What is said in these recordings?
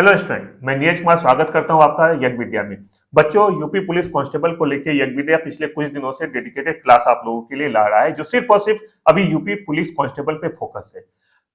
Hello student, मैं नीरज कुमार स्वागत करता हूं आपका यज्ञ विद्या में। बच्चों, यूपी पुलिस कांस्टेबल को लेकर यज्ञ विद्या पिछले कुछ दिनों से डेडिकेटेड क्लास आप लोगों के लिए ला रहा है, जो सिर्फ और सिर्फ अभी यूपी पुलिस कांस्टेबल पे फोकस है।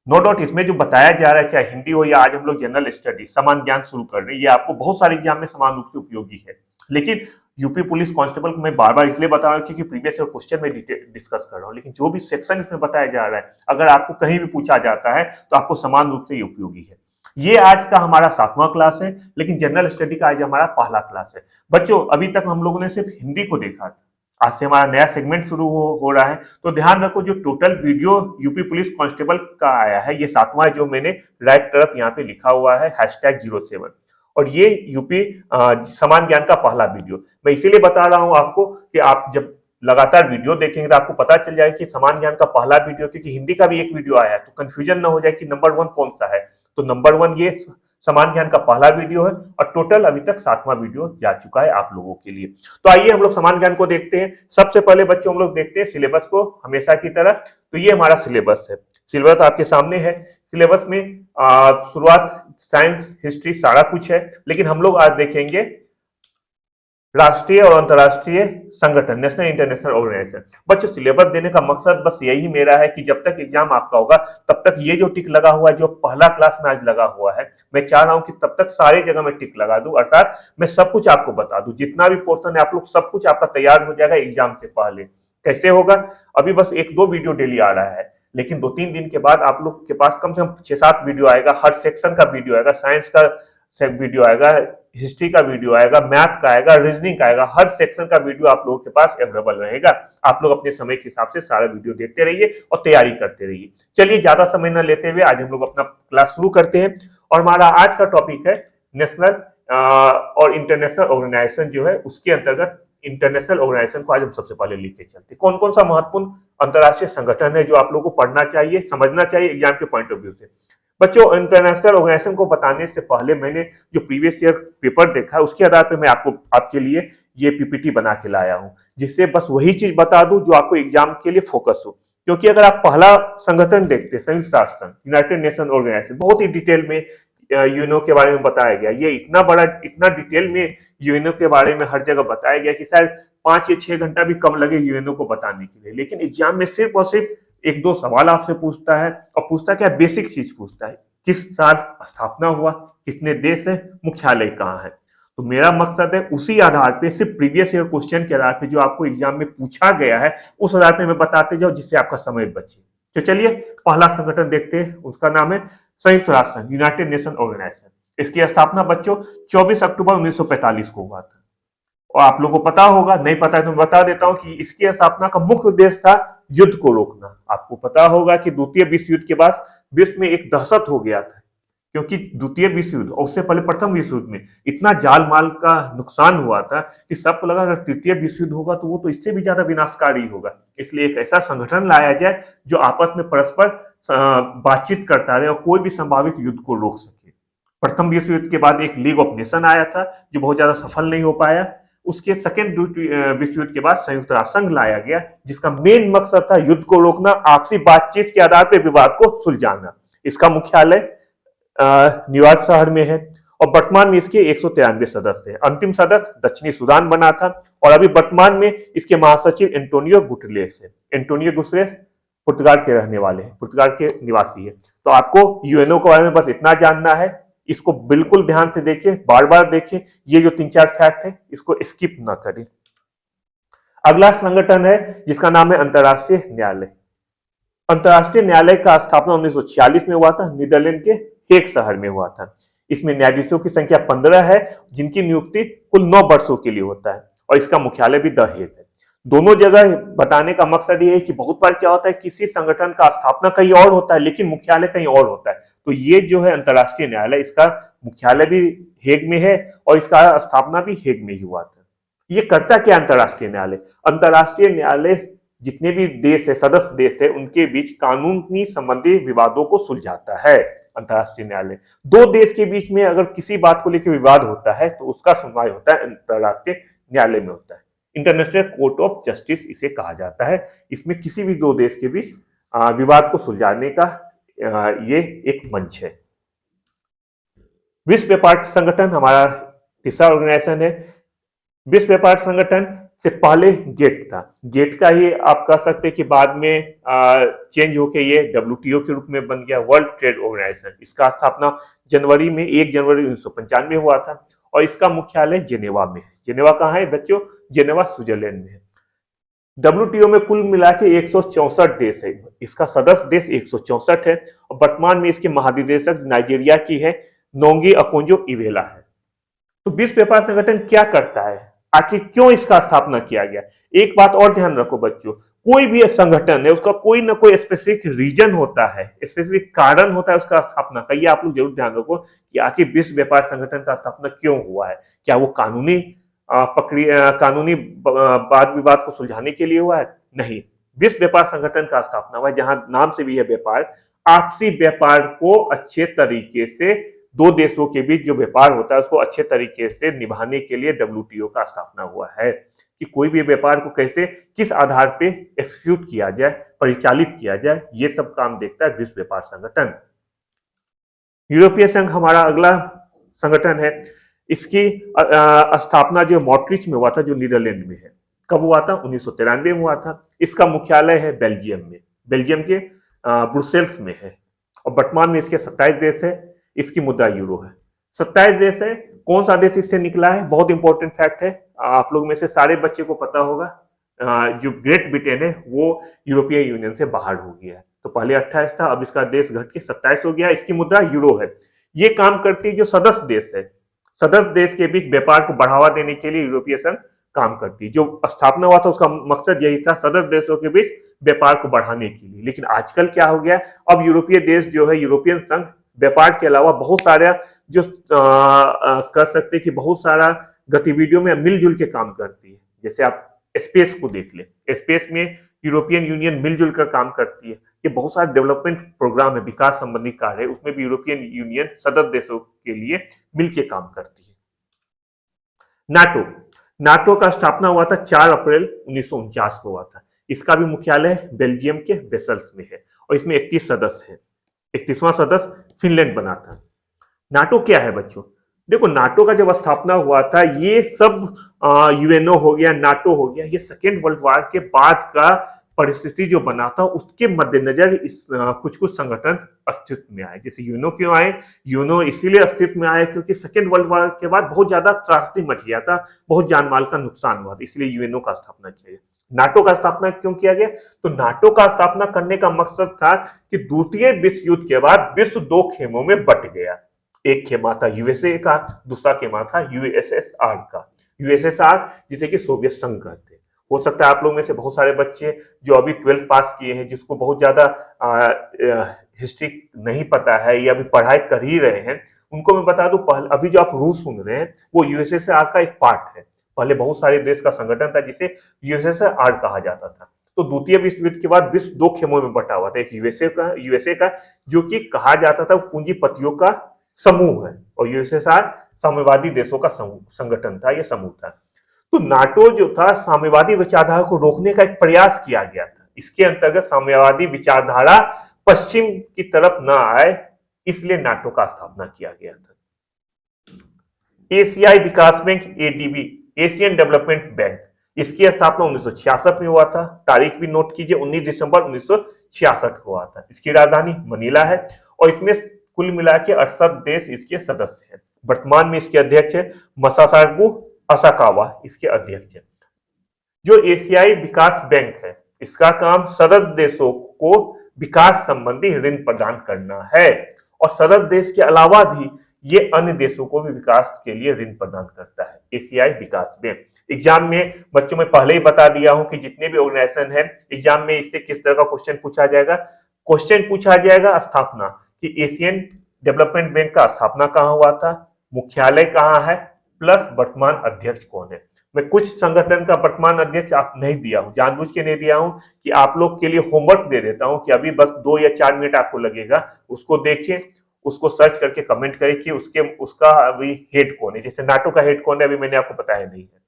नो डाउट इसमें जो बताया जा रहा है, चाहे हिंदी हो या आज हम लोग जनरल स्टडी समान ज्ञान शुरू कर रहे हैं, ये आपको बहुत सारे एग्जाम में समान रूप से उपयोगी है। लेकिन यूपी पुलिस कांस्टेबल को मैं बार बार इसलिए बता रहा हूँ क्योंकि प्रीवियस ईयर क्वेश्चन में डिस्कस कर रहा हूँ, लेकिन जो भी सेक्शन इसमें बताया जा रहा है, अगर आपको कहीं भी पूछा जाता है तो आपको समान रूप से ये उपयोगी है। ये आज का हमारा 7वां क्लास है, लेकिन जनरल स्टडी का आज हमारा पहला क्लास है। बच्चों, अभी तक हम लोगों ने सिर्फ हिंदी को देखा था। आज से हमारा नया सेगमेंट शुरू हो रहा है, तो ध्यान रखो जो total video UP police constable का आया है, ये 7वां है, जो मैंने राइट तरफ यहाँ पे लिखा हुआ है #07। और ये यूपी समान ज्ञान का पहला वीडियो मैं इसीलिए बता रहा हूँ आपको कि आप जब लगातार वीडियो देखेंगे तो आपको पता चल जाएगा कि समान ज्ञान का पहला वीडियो, क्योंकि हिंदी का भी एक वीडियो आया है, तो कंफ्यूजन ना हो जाए कि नंबर 1 कौन सा है। तो नंबर 1 ये समान ज्ञान का पहला वीडियो है और टोटल अभी तक 7वां वीडियो जा चुका है आप लोगों के लिए। तो आइए हम लोग समान ज्ञान को देखते हैं। सबसे पहले बच्चों हम लोग देखते हैं सिलेबस को, हमेशा की तरह। तो ये हमारा सिलेबस है, सिलेबस आपके सामने है। सिलेबस में शुरुआत साइंस, हिस्ट्री सारा कुछ है, लेकिन हम लोग आज देखेंगे राष्ट्रीय और अंतर्राष्ट्रीय संगठन, नेशनल इंटरनेशनल ऑर्गेनाइजेशन। बच्चों, सिलेबस देने का मकसद बस यही मेरा है कि जब तक एग्जाम आपका होगा तब तक ये जो टिक लगा हुआ है, जो पहला क्लास में आज लगा हुआ है, मैं चाह रहा हूं कि तब तक सारी जगह में टिक लगा दूं, अर्थात मैं सब कुछ आपको बता दूं। जितना भी पोर्शन है आप लोग सब कुछ आपका तैयार हो जाएगा एग्जाम से पहले। कैसे होगा? अभी बस 1-2 वीडियो डेली आ रहा है, लेकिन 2-3 दिन के बाद आप लोग के पास कम से कम 6-7 वीडियो आएगा। हर सेक्शन का वीडियो आएगा, साइंस का वीडियो आएगा, हिस्ट्री का वीडियो आएगा, मैथ का आएगा, रीजनिंग का आएगा। हर सेक्शन का वीडियो आप लोगों के पास अवेलेबल रहेगा। आप लोग अपने समय के हिसाब से सारा वीडियो देखते रहिए और तैयारी करते रहिए। चलिए ज्यादा समय न लेते हुए आज हम लोग अपना क्लास शुरू करते हैं। और हमारा आज का टॉपिक है नेशनल और इंटरनेशनल ऑर्गेनाइजेशन, जो है उसके अंतर्गत इंटरनेशनल ऑर्गेनाइजेशन को आज हम सबसे पहले लेके चलते हैं। कौन कौन सा महत्वपूर्ण अंतर्राष्ट्रीय संगठन है जो आप लोगों को पढ़ना चाहिए, समझना चाहिए एग्जाम के पॉइंट ऑफ व्यू से। बच्चों, इंटरनेशनल ऑर्गेनाइजेशन को बताने से पहले मैंने जो प्रीवियस ईयर पेपर देखा उसके आधार पर मैं आपके लिए ये पीपीटी बना के लाया हूं, जिससे बस वही चीज बता दूं जो आपको एग्जाम के लिए फोकस हो। क्योंकि अगर आप पहला संगठन देखते, संयुक्त राष्ट्र, यूनाइटेड नेशन ऑर्गेनाइजेशन, बहुत ही डिटेल में यूएनओ के बारे में बताया गया। ये इतना बड़ा, इतना डिटेल में यूएनओ के बारे में हर जगह बताया गया कि शायद 5 या 6 घंटा भी कम लगे यूएनओ को बताने के लिए। लेकिन एग्जाम में सिर्फ और सिर्फ 1-2 सवाल आपसे पूछता है, और पूछता क्या, बेसिक चीज पूछता है। किस साल स्थापना हुआ, कितने देश है, मुख्यालय कहाँ है। तो मेरा मकसद है उसी आधार पे, सिर्फ प्रीवियस ईयर क्वेश्चन के आधार पे जो आपको एग्जाम में पूछा गया है उस आधार पे मैं बताते जाऊं, जिससे आपका समय बचे। तो चलिए पहला संगठन देखते हैं, उसका नाम है संयुक्त राष्ट्र, यूनाइटेड नेशन ऑर्गेनाइजेशन। इसकी स्थापना बच्चों 24 अक्टूबर 1945 को हुआ था। और आप लोगों को पता होगा, नहीं पता है तो मैं बता देता हूं कि इसकी स्थापना का मुख्य उद्देश्य था युद्ध को रोकना। आपको पता होगा कि द्वितीय विश्व युद्ध के बाद विश्व में एक दहशत हो गया था, क्योंकि द्वितीय विश्व युद्ध और उससे पहले प्रथम विश्व युद्ध में इतना जान माल का नुकसान हुआ था कि सबको लगा अगर तृतीय विश्व युद्ध होगा तो वो तो इससे भी ज्यादा विनाशकारी होगा। इसलिए एक ऐसा संगठन लाया जाए जो आपस में परस्पर बातचीत करता रहे और कोई भी संभावित युद्ध को रोक सके। प्रथम विश्व युद्ध के बाद एक लीग ऑफ नेशन आया था, जो बहुत ज्यादा सफल नहीं हो पाया। उसके सेकेंड विश्व युद्ध के बाद संयुक्त राष्ट्र संघ लाया गया, जिसका मेन मकसद था युद्ध को रोकना, आपसी बातचीत के आधार पर विवाद को सुलझाना। इसका मुख्यालय न्यूयॉर्क शहर में है और वर्तमान में इसके 193 सदस्य हैं। अंतिम सदस्य दक्षिणी सूडान बना था और अभी वर्तमान में इसके महासचिव एंटोनियो गुटेरेस है। एंटोनियो गुटेरेस पुर्तगाल के रहने वाले हैं, पुर्तगाल के निवासी है। तो आपको यूएनओ के बारे में बस इतना जानना है, इसको बिल्कुल ध्यान से देखिए, बार बार देखिए। ये जो 3-4 फैक्ट है इसको स्किप ना करें। अगला संगठन है जिसका नाम है अंतर्राष्ट्रीय न्यायालय। अंतर्राष्ट्रीय न्यायालय का स्थापना 1946 में हुआ था, नीदरलैंड के हेग शहर में हुआ था। इसमें न्यायाधीशों की संख्या 15 है, जिनकी नियुक्ति कुल 9 वर्षों के लिए होता है, और इसका मुख्यालय भी द हेग है। दोनों जगह बताने का मकसद ये है कि बहुत बार क्या होता है, किसी संगठन का स्थापना कहीं और होता है लेकिन मुख्यालय कहीं और होता है। तो ये जो है अंतर्राष्ट्रीय न्यायालय, इसका मुख्यालय भी हेग में है और इसका स्थापना भी हेग में ही हुआ था। ये करता क्या अंतर्राष्ट्रीय न्यायालय? अंतर्राष्ट्रीय न्यायालय जितने भी देश है, सदस्य देश है, उनके बीच कानूनी संबंधी विवादों को सुलझाता है। अंतर्राष्ट्रीय न्यायालय 2 देश के बीच में अगर किसी बात को लेकर विवाद होता है तो उसका सुनवाई होता है अंतर्राष्ट्रीय न्यायालय में होता है। इंटरनेशनल कोर्ट ऑफ जस्टिस इसे कहा जाता है। इसमें किसी भी 2 देश के बीच विवाद को सुलझाने का ये एक मंच है। विश्व व्यापार संगठन हमारा तीसरा ऑर्गेनाइजेशन है। विश्व व्यापार संगठन से पहले गेट था, गेट का ही आप कह सकते हैं कि बाद में चेंज होके ये डब्ल्यूटीओ के रूप में बन गया, वर्ल्ड ट्रेड ऑर्गेनाइजेशन। इसका स्थापना जनवरी में 1 जनवरी 1995 हुआ था और इसका मुख्यालय जेनेवा में है। जेनेवा कहाँ है बच्चों? जेनेवा स्विट्जरलैंड में है। डब्ल्यूटीओ में कुल मिला के 164 देश है, इसका सदस्य देश 164 है और वर्तमान में इसके महानिदेशक नाइजीरिया की है, नोंगी अकोंजो इवेला है। तो विश्व व्यापार संगठन क्या करता है, आखिर क्यों इसका स्थापना किया गया? एक बात और ध्यान रखो बच्चों, कोई भी संगठन है उसका कोई ना कोई स्पेसिफिक रीजन होता है, स्पेसिफिक कारण होता है उसका स्थापना का। ये आप लोग जरूर ध्यान रखो कि आखिर विश्व व्यापार संगठन का स्थापना क्यों हुआ है। क्या वो कानूनी कानूनी वाद विवाद को सुलझाने के लिए हुआ है? नहीं, विश्व व्यापार संगठन का स्थापना हुआ है जहां नाम से भी है व्यापार, आपसी व्यापार को अच्छे तरीके से, दो देशों के बीच जो व्यापार होता है उसको अच्छे तरीके से निभाने के लिए डब्ल्यूटीओ का स्थापना हुआ है कि कोई भी व्यापार को कैसे, किस आधार पे एक्सिक्यूट किया जाए, परिचालित किया जाए, ये सब काम देखता है विश्व व्यापार संगठन। यूरोपीय संघ हमारा अगला संगठन है। इसकी स्थापना जो मॉट्रिच में हुआ था, जो नीदरलैंड में है। कब हुआ था? 1993 में हुआ था। इसका मुख्यालय है बेल्जियम में, बेल्जियम के ब्रुसेल्स में है और वर्तमान में इसके 27 देश है। इसकी मुद्रा यूरो है। 27 देश है। कौन सा देश इससे निकला है? बहुत इंपॉर्टेंट फैक्ट है, आप लोग में से सारे बच्चे को पता होगा। जो ग्रेट ब्रिटेन है वो यूरोपीय यूनियन से बाहर हो गया है। तो पहले 28 था, अब इसका देश घट के 27 हो गया। इसकी मुद्रा यूरो है। ये काम करती है जो सदस्य देश है, सदस्य देश के बीच व्यापार को बढ़ावा देने के लिए यूरोपीय संघ काम करती है। जो स्थापना हुआ था उसका मकसद यही था, सदस्य देशों के बीच व्यापार को बढ़ाने के लिए। लेकिन आजकल क्या हो गया, अब यूरोपीय देश जो है, यूरोपियन संघ व्यापार के अलावा बहुत सारा जो कर सकते कि बहुत सारा गतिविधियों में मिलजुल के काम करती है। जैसे आप स्पेस को देख ले, स्पेस में यूरोपियन यूनियन मिलजुल कर काम करती है। ये बहुत सारे डेवलपमेंट प्रोग्राम है, विकास संबंधी कार्य है, उसमें भी यूरोपियन यूनियन सदस्य देशों के लिए मिलकर काम करती है। नाटो, नाटो का स्थापना हुआ था 4 अप्रैल 1949 को हुआ था। इसका भी मुख्यालय बेल्जियम के ब्रसेल्स में है और इसमें 31 सदस्य है। 31वां सदस्य फिनलैंड बना था। नाटो क्या है बच्चों? देखो, नाटो का जब स्थापना हुआ था, ये सब यूएनओ हो गया, नाटो हो गया, ये सेकेंड वर्ल्ड वॉर के बाद का परिस्थिति जो बना था उसके मद्देनजर इस कुछ कुछ संगठन अस्तित्व में आए। जैसे यूएनओ क्यों आए? यूएनओ इसीलिए अस्तित्व में आए क्योंकि सेकेंड वर्ल्ड वॉर के बाद बहुत ज्यादा त्रासदी मच गया था, बहुत जान माल का नुकसान हुआ था, इसलिए यूएनओ का स्थापना किया गया। नाटो का स्थापना क्यों किया गया? तो नाटो का स्थापना करने का मकसद था कि द्वितीय विश्व युद्ध के बाद विश्व 2 खेमों में बट गया। एक खेमा था यूएसए का, दूसरा खेमा था यूएसएसआर का। यूएसएसआर जिसे कि सोवियत संघ कहते हैं। हो सकता है आप लोग में से बहुत सारे बच्चे जो अभी 12th पास किए हैं, जिसको बहुत ज्यादा हिस्ट्री नहीं पता है या अभी पढ़ाई कर ही रहे हैं, उनको मैं बता दूं, पहले अभी जो आप रूस सुन रहे हैं वो यूएसएसआर का एक पार्ट है। पहले बहुत सारे देश का संगठन था जिसे यूएसएसआर कहा जाता था। तो द्वितीय विश्व युद्ध के बाद विश्व 2 खेमों में बटा हुआ था। एक यूएसए का जो कि कहा जाता था पूंजीपतियों का समूह है, और यूएसएसआर साम्यवादी देशों का संगठन था, यह समूह था। तो नाटो जो था, साम्यवादी विचारधारा को रोकने का एक प्रयास किया गया था। इसके अंतर्गत साम्यवादी विचारधारा पश्चिम की तरफ न आए, इसलिए नाटो का स्थापना किया गया था। एशियाई विकास bank, ADB, Asian Development Bank, इसकी स्थापना 1966 में हुआ था। तारीख भी नोट कीजिए, 19 दिसंबर 1966 को हुआ था। इसकी राजधानी मनीला है और इसमें कुल मिला के 68 देश इसके सदस्य हैं। वर्तमान में इसके अध्यक्ष है मसासागु असाकावा, इसके अध्यक्ष है। जो एशियाई विकास बैंक है, इसका काम सदस्य देशों को विकास संबंधी ऋण प्रदान करना है और सदस्य देश के अलावा भी ये अन्य देशों को भी विकास के लिए ऋण प्रदान करता है, एशियाई विकास बैंक। एग्जाम में बच्चों में पहले ही बता दिया हूं कि जितने भी ऑर्गेनाइजेशन है, एग्जाम में इससे किस तरह का क्वेश्चन पूछा जाएगा। क्वेश्चन पूछा जाएगा स्थापना कि एशियन डेवलपमेंट बैंक का स्थापना कहां हुआ था, मुख्यालय कहां है, प्लस वर्तमान अध्यक्ष कौन है। मैं कुछ संगठन का वर्तमान अध्यक्ष आप नहीं दिया हूं, जानबूझ के नहीं दिया हूं कि आप लोग के लिए होमवर्क दे देता हूं कि अभी बस 2 या 4 मिनट आपको लगेगा, उसको देखें, उसको सर्च करके कमेंट करें कि उसका अभी हेड कौन है। जैसे नाटो का हेड कौन है, अभी मैंने आपको बताया नहीं है।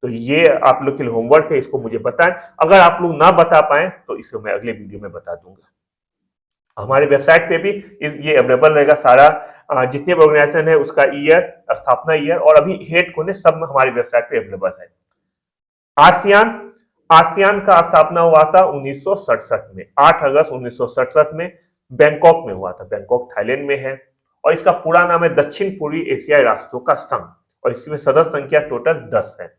तो ये आप लोग के लिए होमवर्क है, इसको मुझे बताएं। अगर आप लोग ना बता पाए तो इसको मैं अगले वीडियो में बता दूंगा। हमारे वेबसाइट पे भी ये अवेलेबल रहेगा सारा, जितने भी ऑर्गेनाइजेशन है उसका ईयर, स्थापना ईयर और अभी हेड कौन है सब हमारी वेबसाइट पे अवेलेबल है। आसियान, आसियान का स्थापना हुआ था 1967 में, 8 अगस्त 1967 में बैंकॉक में हुआ था। बैंकॉक थाईलैंड में है और इसका पूरा नाम है दक्षिण पूर्वी एशियाई राष्ट्रों का संघ और इसमें सदस्य संख्या टोटल 10 है।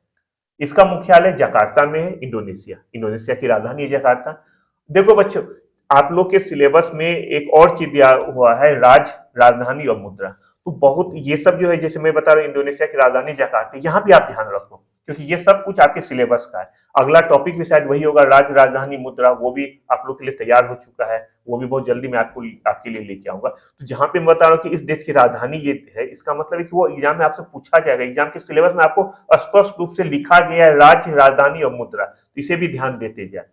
इसका मुख्यालय जकार्ता में है, इंडोनेशिया। इंडोनेशिया की राजधानी है जकार्ता। देखो बच्चों, आप लोग के सिलेबस में एक और चीज दिया हुआ है, राजधानी और मुद्रा। तो बहुत ये सब जो है, जैसे मैं बता रहा हूँ इंडोनेशिया की राजधानी जकार्ता, यहाँ भी आप ध्यान रखो क्योंकि ये सब कुछ आपके सिलेबस का है। अगला टॉपिक भी शायद वही होगा, राजधानी मुद्रा, वो भी आप लोग के लिए तैयार हो चुका है, वो भी बहुत जल्दी मैं आपके लिए लेके आऊंगा। तो जहां पे मैं बता रहा हूँ कि इस देश की राजधानी ये है, इसका मतलब है कि वो एग्जाम में आपसे पूछा जाएगा, एग्जाम के सिलेबस में आपको स्पष्ट रूप से लिखा गया है राज्य, राजधानी और मुद्रा, तो इसे भी ध्यान देते जाए।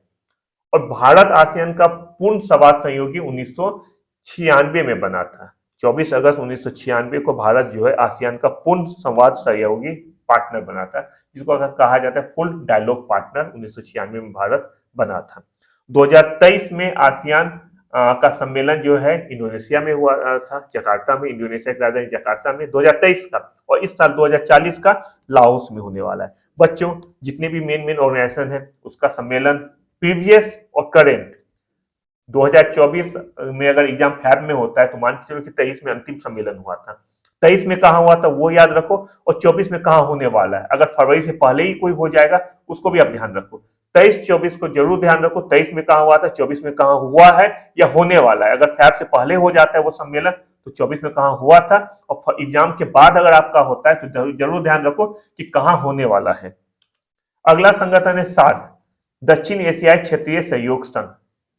और भारत आसियान का पूर्ण संवाद सहयोगी 1996 में बना था। 24 अगस्त 1996 को भारत जो है आसियान का पूर्ण संवाद सहयोगी पार्टनर बना था, जिसको अगर कहा जाता है फुल डायलॉग पार्टनर। 1996 में भारत बना था। 2023 में आसियान का सम्मेलन जो है इंडोनेशिया में हुआ था, जकार्ता में, इंडोनेशिया की राजधानी जकार्ता में 2023 का, और इस साल 2040 का लाओस में होने वाला है। बच्चों, जितने भी मेन ऑर्गेनाइजेशन है उसका सम्मेलन प्रीवियस और करेंट 2024 में अगर एग्जाम फैब में होता है तो मान के चलो कि 23 में अंतिम सम्मेलन हुआ था। 23 में कहा हुआ था वो याद रखो, और 24 में कहा होने वाला है। अगर फरवरी से पहले ही कोई हो जाएगा उसको भी आप ध्यान रखो। 23-24 को जरूर ध्यान रखो, 23 में कहा हुआ था, 24 में कहा हुआ है या होने वाला है। अगर फैब से पहले हो जाता है वो सम्मेलन तो 24 में कहा हुआ था, और एग्जाम के बाद अगर आपका होता है तो जरूर ध्यान रखो कि कहाँ होने वाला है। अगला संगठन है सार्क, दक्षिण एशियाई क्षेत्रीय सहयोग संघ,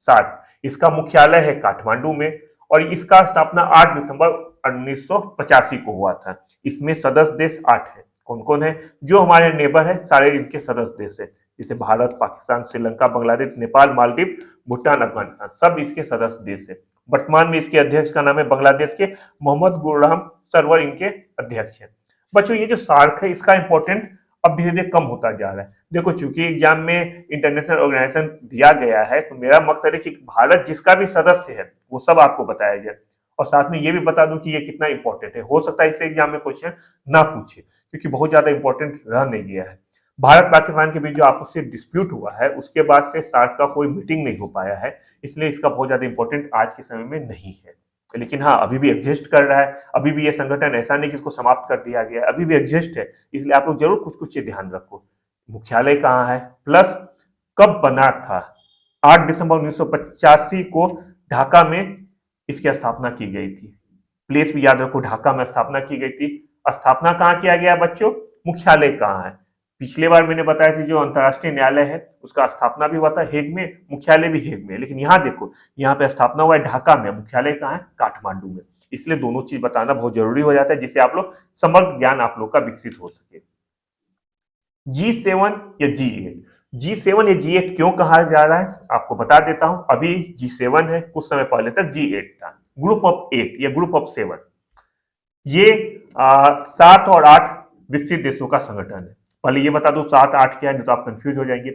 सार्क। इसका मुख्यालय है काठमांडू में और इसका स्थापना 8 दिसंबर 1985 को हुआ था। इसमें सदस्य देश 8 है। कौन कौन है? जो हमारे नेबर है सारे इनके सदस्य देश है, जैसे भारत, पाकिस्तान, श्रीलंका, बांग्लादेश, नेपाल, मालदीव, भूटान, अफगानिस्तान, सब इसके सदस्य देश है। वर्तमान में इसके अध्यक्ष का नाम है बांग्लादेश के मोहम्मद गुलाम सरवर, इनके अध्यक्ष है। बच्चों, ये जो सार्क है इसका इंपॉर्टेंट अब धीरे धीरे कम होता जा रहा है। देखो, चूंकि एग्जाम में इंटरनेशनल ऑर्गेनाइजेशन दिया गया है तो मेरा मकसद है कि भारत जिसका भी सदस्य है वो सब आपको बताया जाए, और साथ में ये भी बता दूं कि ये कितना इंपॉर्टेंट है। हो सकता है इससे एग्जाम में क्वेश्चन ना पूछे क्योंकि बहुत ज्यादा इंपॉर्टेंट रह नहीं गया है। भारत पाकिस्तान के बीच जो आपस में डिस्प्यूट हुआ है उसके बाद से सार्क का कोई मीटिंग नहीं हो पाया है, इसलिए इसका बहुत ज्यादा इंपॉर्टेंट आज के समय में नहीं है। लेकिन हाँ, अभी भी एग्जिस्ट कर रहा है, अभी भी ये संगठन ऐसा नहीं कि इसको समाप्त कर दिया गया है, अभी भी एग्जिस्ट है। इसलिए आप लोग जरूर कुछ कुछ चीज ध्यान रखो। मुख्यालय कहाँ है, प्लस कब बना था। 8 दिसंबर 1985 को ढाका में इसकी स्थापना की गई थी। प्लेस भी याद रखो, ढाका में स्थापना की गई थी। स्थापना कहाँ किया गया बच्चों? मुख्यालय कहाँ है? पिछले बार मैंने बताया था जो अंतर्राष्ट्रीय न्यायालय है उसका स्थापना भी हुआ था हेग में, मुख्यालय भी हेग में, लेकिन यहाँ देखो, यहाँ पे स्थापना हुआ है ढाका में, मुख्यालय कहाँ है? काठमांडू में। इसलिए दोनों चीज बताना बहुत जरूरी हो जाता है जिससे आप लोग समग्र ज्ञान आप लोग का विकसित हो सके। G7 या G8, G7 या G8 क्यों कहा जा रहा है आपको बता देता हूं। अभी G7 है, कुछ समय पहले तक G8 था, ग्रुप ऑफ 8 या ग्रुप ऑफ 7। ये 7 और 8 विकसित देशों का संगठन है। पहले ये बता दो 7-8 क्या है, नहीं तो आप कंफ्यूज हो जाएंगे।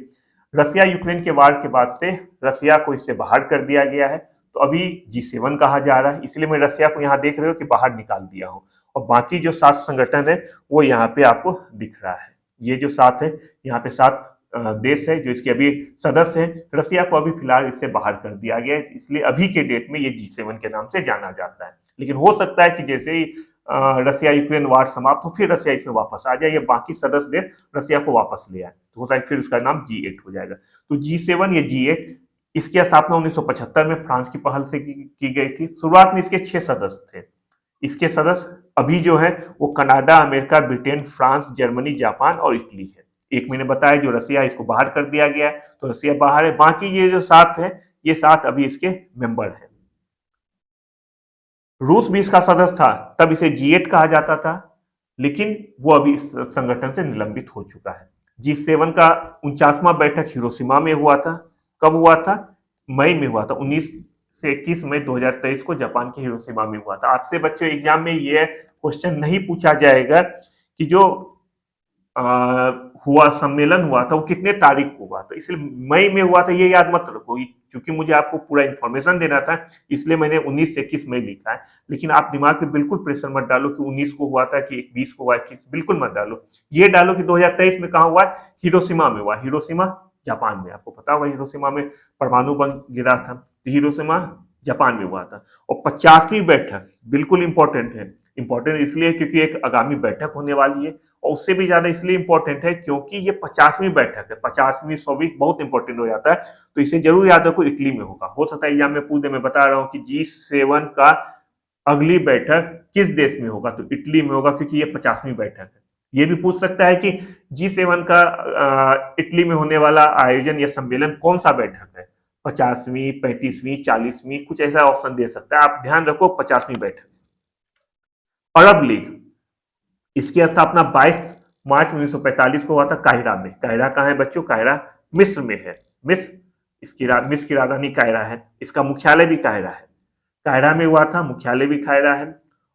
रसिया यूक्रेन के वार के बाद से रसिया को इससे बाहर कर दिया गया है, तो अभी G7 कहा जा रहा है, इसलिए मैं रसिया को यहाँ देख रहे हो कि बाहर निकाल दिया हूँ, और बाकी जो 7 संगठन है वो यहाँ पे आपको दिख रहा है। ये जो 7 है, यहाँ पे 7 देश है जो इसके अभी सदस्य है। रसिया को अभी फिलहाल इससे बाहर कर दिया गया है, इसलिए अभी के डेट में ये G7 के नाम से जाना जाता है। लेकिन हो सकता है कि जैसे ही रसिया यूक्रेन वार समाप्त हो फिर रसिया इसमें वापस आ जाए या बाकी सदस्य देश रसिया को वापस ले आए, तो हो सकता है फिर उसका नाम G8 हो जाएगा। तो G7 या G8, इसकी स्थापना 1975 में फ्रांस की पहल से की गई थी। शुरुआत में इसके 6 सदस्य थे। इसके सदस्य अभी जो है वो Canada, America, Britain, France, Germany, Japan और इटली है। एक मैंने बताया जो रसिया, इसको बाहर कर दिया गया है तो रसिया बाहर है। बाकी ये जो 7 है, ये 7 अभी इसके मेंबर हैं। रूस भी इसका सदस्य था, तब इसे G8 कहा जाता था, लेकिन वो अभी इस संगठन से निलंबित हो चुका है। G7 का 49वां बैठक हिरोशिमा में हुआ था। कब हुआ था? मई में हुआ था। 19 से 21 मई 2023 को जापान के हिरोशिमा में हुआ था। आपसे बच्चों एग्जाम में ये क्वेश्चन नहीं पूछा जाएगा कि जो अ, हुआ सम्मेलन हुआ था वो कितने तारीख को हुआ था, इसलिए मई में हुआ था ये याद मत रखो, क्योंकि मुझे आपको पूरा इन्फॉर्मेशन देना था, इसलिए मैंने 19 से 21 मई लिखा है। लेकिन आप दिमाग पे बिल्कुल प्रेशर मत डालो कि 19 को हुआ था कि 20 को हुआ, 21, बिल्कुल मत डालो। ये डालो कि 2023 में कहाँ हुआ, हिरोशिमा में हुआ। हिरोशिमा जापान में, आपको पता होगा हिरोशिमा में परमाणु बम गिरा था, तो हिरोशिमा जापान में हुआ था। और 50वीं बैठक बिल्कुल इंपॉर्टेंट है। इंपॉर्टेंट इसलिए क्योंकि एक आगामी बैठक होने वाली है, और उससे भी ज्यादा इसलिए इंपॉर्टेंट है क्योंकि ये 50वीं बैठक है। 50वीं 100वीं बहुत इंपॉर्टेंट हो जाता है, तो इसे जरूर याद रखो, इटली में होगा। हो सकता है एग्जाम में पूछे, मैं बता रहा हूँ कि G7 का अगली बैठक किस देश में होगा, तो इटली में होगा, क्योंकि ये 50वीं बैठक है। ये भी पूछ सकता है कि G7 का इटली में होने वाला आयोजन या सम्मेलन कौन सा बैठक है, 50वीं, 35वीं, 40वीं, कुछ ऐसा ऑप्शन दे सकता है। आप ध्यान रखो 50वीं बैठक। अरब लीग, इसकी स्थापना 22 मार्च 1945 को हुआ था काहिरा में। काहिरा कहाँ है बच्चों, काहिरा मिस्र में है। मिस्र, मिस्र की राजधानी काहिरा है, इसका मुख्यालय भी काहिरा है। काहिरा में हुआ था, मुख्यालय भी काहिरा है,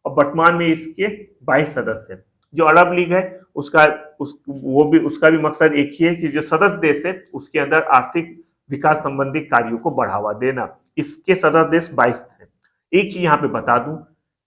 और वर्तमान में इसके 22 सदस्य हैं। जो अरब लीग है उसका उसका भी मकसद एक ही है कि जो सदस्य देश है उसके अंदर आर्थिक विकास संबंधी कार्यों को बढ़ावा देना। इसके सदस्य देश 22 थे। एक चीज यहाँ पे बता दूं,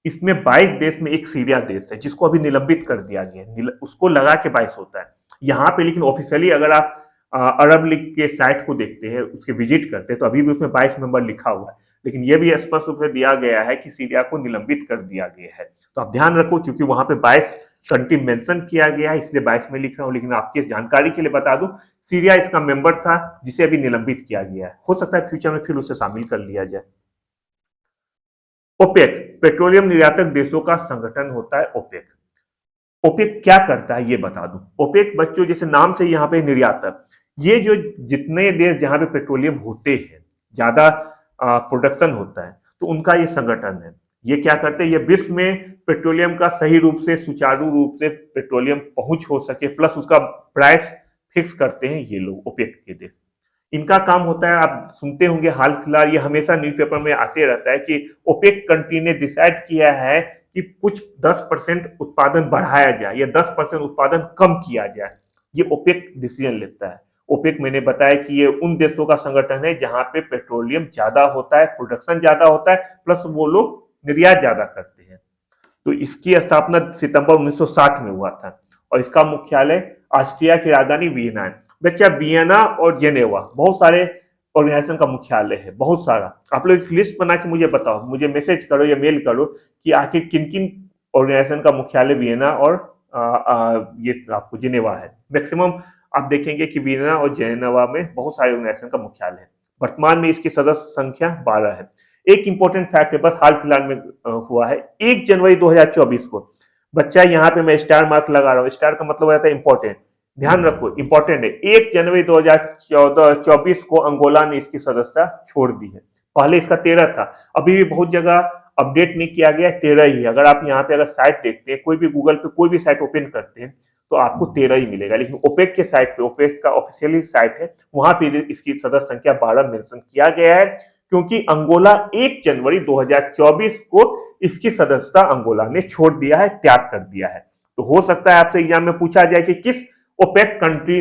इसमें 22 देश में एक सीरिया देश है जिसको अभी निलंबित कर दिया गया, उसको लगा के 22 होता है यहाँ पे। लेकिन ऑफिशियली अगर आप अरब लीग के साइट को देखते हैं, उसके विजिट करते हैं, तो अभी भी उसमें 22 मेंबर लिखा हुआ है। लेकिन यह भी स्पष्ट रूप से दिया गया है कि सीरिया को निलंबित कर दिया गया है। तो आप ध्यान रखो, क्योंकि वहां पे 22 कंट्री मेंशन किया गया है, इसलिए 22 में लिख रहा हूं। लेकिन आपकी जानकारी के लिए बता दूं, सीरिया इसका मेंबर था जिसे अभी निलंबित किया गया है। हो सकता है फ्यूचर में फिर उसे शामिल कर लिया जाए। ओपेक, पेट्रोलियम निर्यातक देशों का संगठन होता है ओपेक। ओपेक क्या करता है ये बता दूं। ओपेक बच्चों जैसे नाम से यहाँ पे निर्यातक, ये जो जितने देश जहां पे पेट्रोलियम होते हैं, ज्यादा प्रोडक्शन होता है, तो उनका ये संगठन है। ये क्या करते हैं, ये विश्व में पेट्रोलियम का सही रूप से, सुचारू रूप से पेट्रोलियम पहुंच हो सके, प्लस उसका प्राइस फिक्स करते हैं ये लोग, ओपेक के देश। इनका काम होता है, आप सुनते होंगे हाल फिलहाल ये हमेशा न्यूज़पेपर में आते रहता है कि ओपेक कंट्री ने डिसाइड किया है कि कुछ 10% उत्पादन बढ़ाया जाए या 10% उत्पादन कम किया जाए। ये ओपेक डिसीजन लेता है। ओपेक मैंने बताया कि ये उन देशों का संगठन है जहां पे पेट्रोलियम ज्यादा होता है, प्रोडक्शन ज्यादा होता है, प्लस वो लोग निर्यात ज्यादा करते हैं। तो इसकी स्थापना सितंबर 1960 में हुआ था, और इसका मुख्यालय ऑस्ट्रिया की राजधानी वियना है। बच्चा वियना और जेनेवा बहुत सारे ऑर्गेनाइजेशन का मुख्यालय है, बहुत सारा। आप लोग एक लिस्ट बना के मुझे बताओ, मुझे मैसेज करो या मेल करो कि आखिर किन किन ऑर्गेनाइजेशन का मुख्यालय वियना और ये आपको जेनेवा है। मैक्सिमम आप देखेंगे कि वियना और जेनेवा में बहुत सारे ऑर्गेनाइजेशन का मुख्यालय है। वर्तमान में इसकी सदस्य संख्या 12 है। एक इंपॉर्टेंट फैक्ट है, बस हाल फिलहाल में हुआ है 1 जनवरी 2024 को। बच्चा यहाँ पे मैं स्टार मार्क लगा रहा हूँ, स्टार का मतलब हो जाता है इंपॉर्टेंट। ध्यान रखो इंपॉर्टेंट है, 1 जनवरी 2024 को अंगोला ने इसकी सदस्यता छोड़ दी है। पहले इसका 13 था, अभी भी बहुत जगह अपडेट नहीं किया गया, 13 ही है। अगर आप यहाँ पे अगर साइट देखते हैं, कोई भी गूगल पे कोई भी साइट ओपन करते हैं, तो आपको 13 ही मिलेगा। लेकिन ओपेक के साइट पे, ओपेक का ऑफिशियली साइट है, वहां पे इसकी सदस्य संख्या 12 मेंशन किया गया है, क्योंकि अंगोला 1 जनवरी 2024 को इसकी सदस्यता अंगोला ने छोड़ दिया है, त्याग कर दिया है। तो हो सकता है आपसे एग्जाम में पूछा जाए कि किस ओपेक कंट्री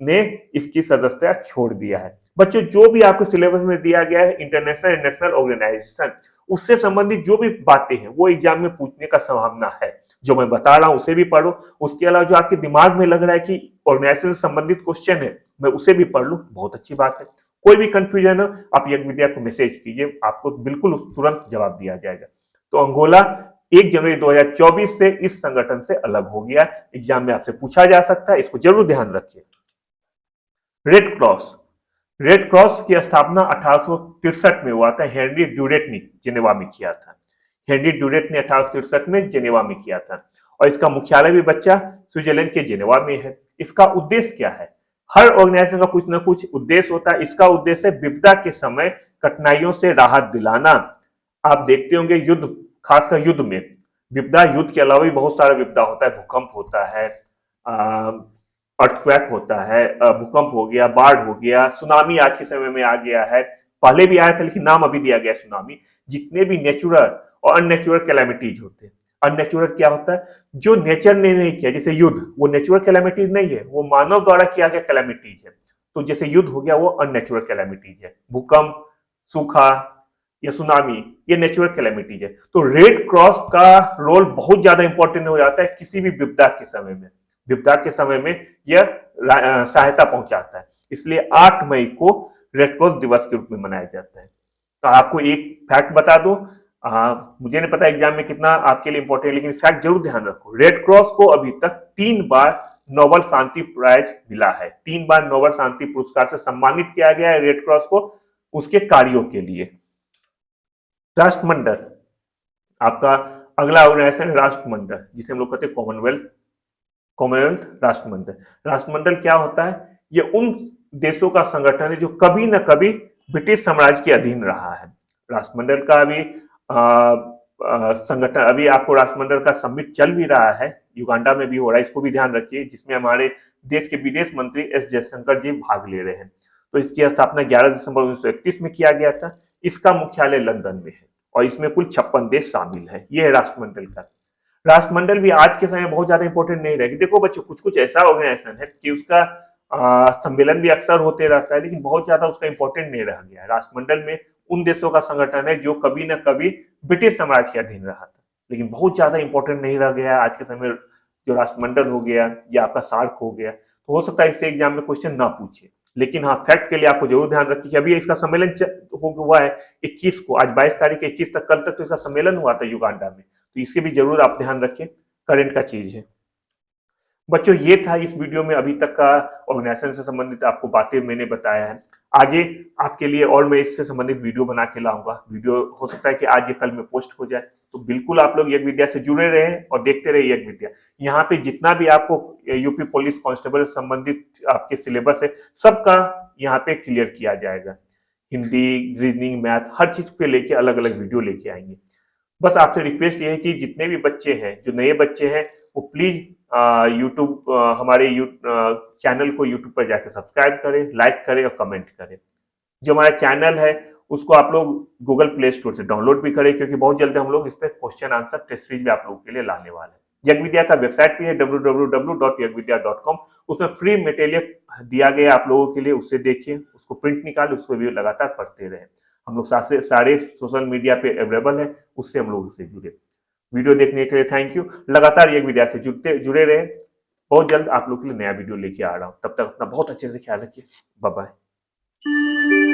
ने इसकी सदस्यता छोड़ दिया है। बच्चों जो भी आपको सिलेबस में दिया गया है, इंटरनेशनल एंड नेशनल ऑर्गेनाइजेशन, उससे संबंधित जो भी बातें हैं वो एग्जाम में पूछने का संभावना है। जो मैं बता रहा हूं उसे भी पढ़ो, उसके अलावा जो आपके दिमाग में लग रहा है कि ऑर्गेनाइजेशन से संबंधित क्वेश्चन है, मैं उसे भी पढ़ लूं, बहुत अच्छी बात है। कोई भी कंफ्यूजन हो आप यज्ञ विद्या को मैसेज कीजिए, आपको बिल्कुल तुरंत जवाब दिया जाएगा। तो अंगोला 1 जनवरी 2024 से इस संगठन से अलग हो गया। एग्जाम में आपसे पूछा जा सकता है, इसको जरूर ध्यान रखिए। रेड क्रॉस, रेड क्रॉस की स्थापना 1863 में हुआ था, हेनरी ड्यूरेट ने जेनेवा में किया था। हेनरी ड्यूरेट ने 1863 में जेनेवा में किया था, और इसका मुख्यालय भी बच्चा स्विट्जरलैंड के जेनेवा में है। इसका उद्देश्य क्या है, हर ऑर्गेनाइजेशन का कुछ ना कुछ उद्देश्य होता है। इसका उद्देश्य विपदा के समय कठिनाइयों से राहत दिलाना। आप देखते होंगे युद्ध, खासकर युद्ध में, विपदा युद्ध के अलावा भी बहुत सारा विपदा होता है। भूकंप होता है, अर्थक्वेक होता है, भूकंप हो गया, बाढ़ हो गया, सुनामी आज के समय में आ गया है, पहले भी आया था लेकिन नाम अभी दिया गया सुनामी। जितने भी नेचुरल और अननेचुरल कैलामिटीज होते हैं, अननेचुरल क्या होता है? जो नेचर ने नहीं किया, जैसे युद्ध, वो नेचुरल कैलामिटीज नहीं है, वो मानव द्वारा किया गया कैलामिटीज है। तो जैसे युद्ध हो गया वो अननेचुरल कैलामिटीज है, भूकंप, सूखा या सुनामी, ये नेचुरल कैलामिटीज है। तो रेड क्रॉस का रोल बहुत ज्यादा इंपॉर्टेंट हो जाता है किसी भी विपदा के समय में। विपदा के समय में यह सहायता पहुंचाता है, इसलिए 8 मई को रेड क्रॉस दिवस के रूप में मनाया जाता है। तो आपको एक फैक्ट बता दो, मुझे नहीं पता एग्जाम में कितना आपके लिए इंपॉर्टेंट है, लेकिन फैक्ट जरूर ध्यान रखो, रेड क्रॉस को अभी तक 3 बार नोबेल शांति प्राइज मिला है। 3 बार नोबेल शांति पुरस्कार से सम्मानित किया गया है रेड क्रॉस को उसके कार्यों के लिए। राष्ट्रमंडल, आपका अगला ऑर्गेनाइजेशन है राष्ट्रमंडल, जिसे हम लोग कहते हैं कॉमनवेल्थ राष्ट्रमंडल। राष्ट्रमंडल क्या होता है? ये उन देशों का संगठन है जो कभी न कभी ब्रिटिश साम्राज्य के अधीन रहा है। राष्ट्रमंडल का अभी संगठन, अभी आपको राष्ट्रमंडल का समिट चल भी रहा है, युगांडा में भी हो रहा है, इसको भी ध्यान रखिए, जिसमें हमारे देश के विदेश मंत्री एस जयशंकर जी भाग ले रहे हैं। तो इसकी स्थापना 11 दिसंबर 1931 में किया गया था। इसका मुख्यालय लंदन में है और इसमें कुल 56 देश शामिल है। यह है राष्ट्रमंडल का। राष्ट्रमंडल भी आज के समय बहुत ज्यादा इंपॉर्टेंट नहीं रहेगी। देखो बच्चों, कुछ कुछ ऐसा ऑर्गेनाइजेशन है कि उसका सम्मेलन भी अक्सर होते रहता है, लेकिन बहुत ज्यादा उसका इंपॉर्टेंट नहीं रह गया है। राष्ट्रमंडल में उन देशों का संगठन है जो कभी न कभी ब्रिटिश साम्राज्य के अधीन रहा था, लेकिन बहुत ज्यादा इंपॉर्टेंट नहीं रह गया आज के समय। जो राष्ट्रमंडल हो गया या आपका सार्क हो गया, तो हो सकता है इससे एग्जाम में क्वेश्चन ना पूछे, लेकिन हाँ फैक्ट के लिए आपको जरूर ध्यान रखिए कि अभी इसका सम्मेलन हुआ है 21 को, आज 22 तारीख 21 तक, कल तक तो इसका सम्मेलन हुआ था युगांडा में, तो इसके भी जरूर आप ध्यान रखें, करंट का चीज है। बच्चों ये था इस वीडियो में अभी तक का ऑर्गेनाइजेशन से संबंधित आपको बातें मैंने बताया है। आगे आपके लिए और मैं इससे संबंधित वीडियो बना के लाऊंगा। वीडियो हो सकता है कि आज या कल में पोस्ट हो जाए, तो बिल्कुल आप लोग यज्ञ विद्या से जुड़े रहे और देखते रहे यज्ञ विद्या। यहाँ पे जितना भी आपको यूपी पुलिस कांस्टेबल से संबंधित आपके सिलेबस है, सबका यहाँ पे क्लियर किया जाएगा। हिंदी, रीजनिंग, मैथ, हर चीज पे लेके अलग अलग वीडियो लेके आएंगे। बस आपसे रिक्वेस्ट ये है कि जितने भी बच्चे हैं, जो नए बच्चे हैं, वो प्लीज यूट्यूब हमारे चैनल को यूट्यूब पर जाकर सब्सक्राइब करें, लाइक करें और कमेंट करें। जो हमारा चैनल है उसको आप लोग गूगल प्ले स्टोर से डाउनलोड भी करें, क्योंकि बहुत जल्द हम लोग इस पर क्वेश्चन आंसर टेस्ट सीरीज भी आप लोगों के लिए लाने वाले हैं। यज्ञ विद्या का वेबसाइट भी है www.yagvidya.com, उसमें फ्री मटेरियल दिया गया आप लोगों के लिए, उससे देखिए, उसको प्रिंट निकाले, उसको भी लगातार पढ़ते रहे। हम लोग सारे सोशल मीडिया पे अवेलेबल है, उससे हम लोग उससे जुड़े। वीडियो देखने के लिए थैंक यू। लगातार यज्ञ विद्या से जुड़े रहे। बहुत जल्द आप लोग के लिए नया वीडियो लेके आ रहा हूँ। तब तक अपना बहुत अच्छे से ख्याल रखिए। Bye bye.